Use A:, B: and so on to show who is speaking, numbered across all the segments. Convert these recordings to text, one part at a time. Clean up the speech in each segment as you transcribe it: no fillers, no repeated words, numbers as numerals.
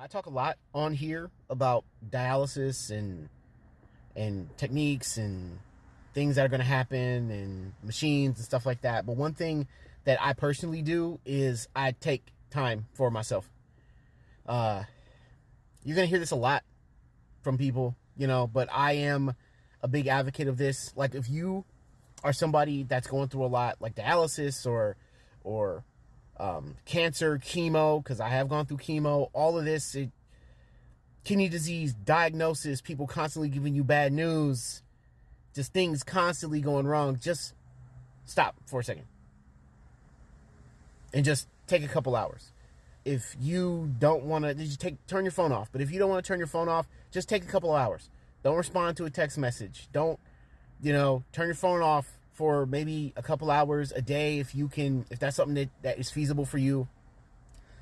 A: I talk a lot on here about dialysis and techniques and things that are going to happen and machines and stuff like that. But one thing that I personally do is I take time for myself. You're going to hear this a lot from people, but I am a big advocate of this. Like, if you are somebody that's going through a lot, like dialysis or cancer, chemo, because I have gone through chemo, all of this, kidney disease, diagnosis, people constantly giving you bad news, just things constantly going wrong, just stop for a second and just take a couple hours. If you don't want to, turn your phone off. But if you don't want to turn your phone off, just take a couple of hours. Don't respond to a text message. Don't, turn your phone off for maybe a couple hours a day if you can, if that's something that is feasible for you.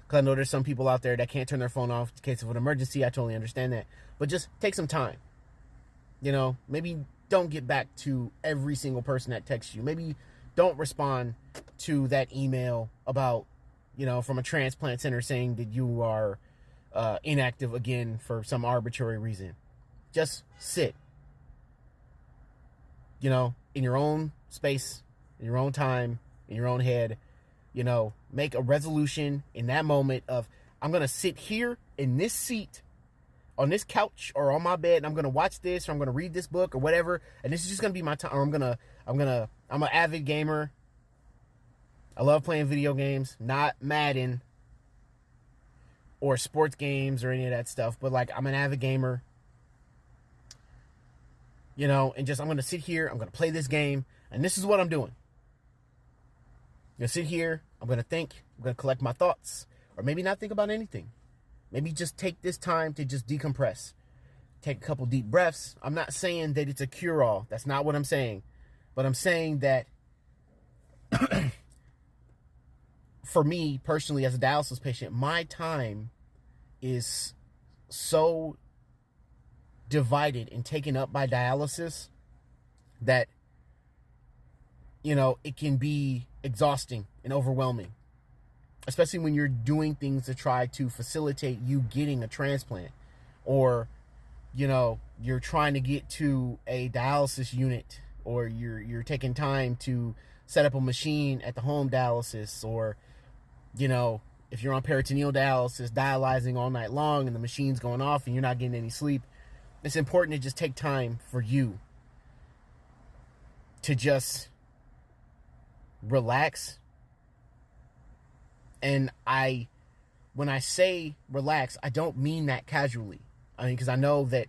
A: Because I know there's some people out there that can't turn their phone off in case of an emergency. I totally understand that. But just take some time. Maybe don't get back to every single person that texts you. Maybe don't respond to that email about, from a transplant center saying that you are inactive again for some arbitrary reason. Just sit, in your own space, in your own time, in your own head. Make a resolution in that moment of, I'm going to sit here in this seat on this couch or on my bed, and I'm going to watch this, or I'm going to read this book or whatever. And this is just going to be my time. Or I'm an avid gamer. I love playing video games, not Madden or sports games or any of that stuff. But I'm an avid gamer, and I'm going to sit here. I'm going to play this game. And this is what I'm doing. I'm going to sit here. I'm going to think. I'm going to collect my thoughts. Or maybe not think about anything. Maybe just take this time to just decompress. Take a couple deep breaths. I'm not saying that it's a cure-all. That's not what I'm saying. But I'm saying that for me, personally, as a dialysis patient, my time is so divided and taken up by dialysis that, it can be exhausting and overwhelming. Especially when you're doing things to try to facilitate you getting a transplant. Or, you're trying to get to a dialysis unit. Or you're taking time to set up a machine at the home dialysis. Or, if you're on peritoneal dialysis, dialyzing all night long and the machine's going off and you're not getting any sleep. It's important to just take time for you to just relax. And when I say relax, I don't mean that casually. Because I know that,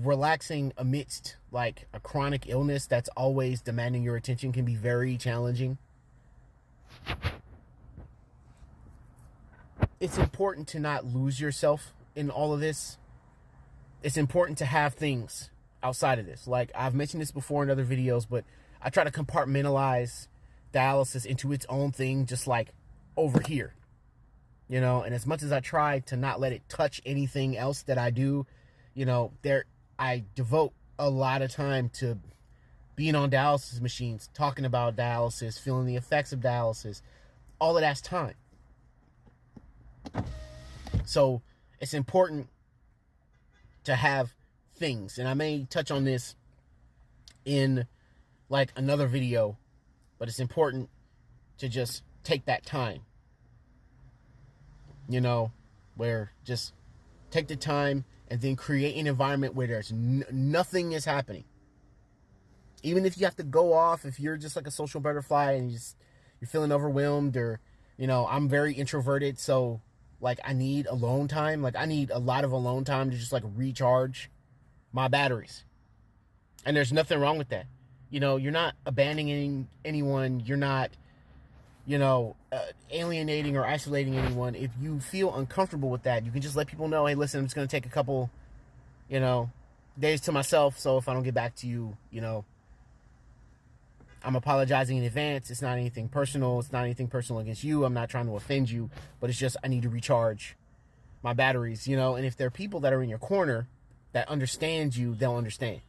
A: relaxing amidst a chronic illness that's always demanding your attention can be very challenging. It's important to not lose yourself in all of this. It's important to have things outside of this. I've mentioned this before in other videos, but I try to compartmentalize dialysis into its own thing, just over here, and as much as I try to not let it touch anything else that I do, I devote a lot of time to being on dialysis machines, talking about dialysis, feeling the effects of dialysis. All of that's time. So it's important to have things, and I may touch on this in another video, but it's important to just take that time, where just take the time and then create an environment where there's nothing is happening. Even if you have to go off, if you're just like a social butterfly and you're feeling overwhelmed, or, I'm very introverted. So I need alone time. I need a lot of alone time to just recharge my batteries. And there's nothing wrong with that. You're not abandoning anyone. You're not, alienating or isolating anyone. If you feel uncomfortable with that, you can just let people know, hey, listen, I'm just going to take a couple, days to myself. So if I don't get back to you, I'm apologizing in advance. It's not anything personal. It's not anything personal against you. I'm not trying to offend you, but it's just, I need to recharge my batteries, and if there are people that are in your corner that understand you, they'll understand.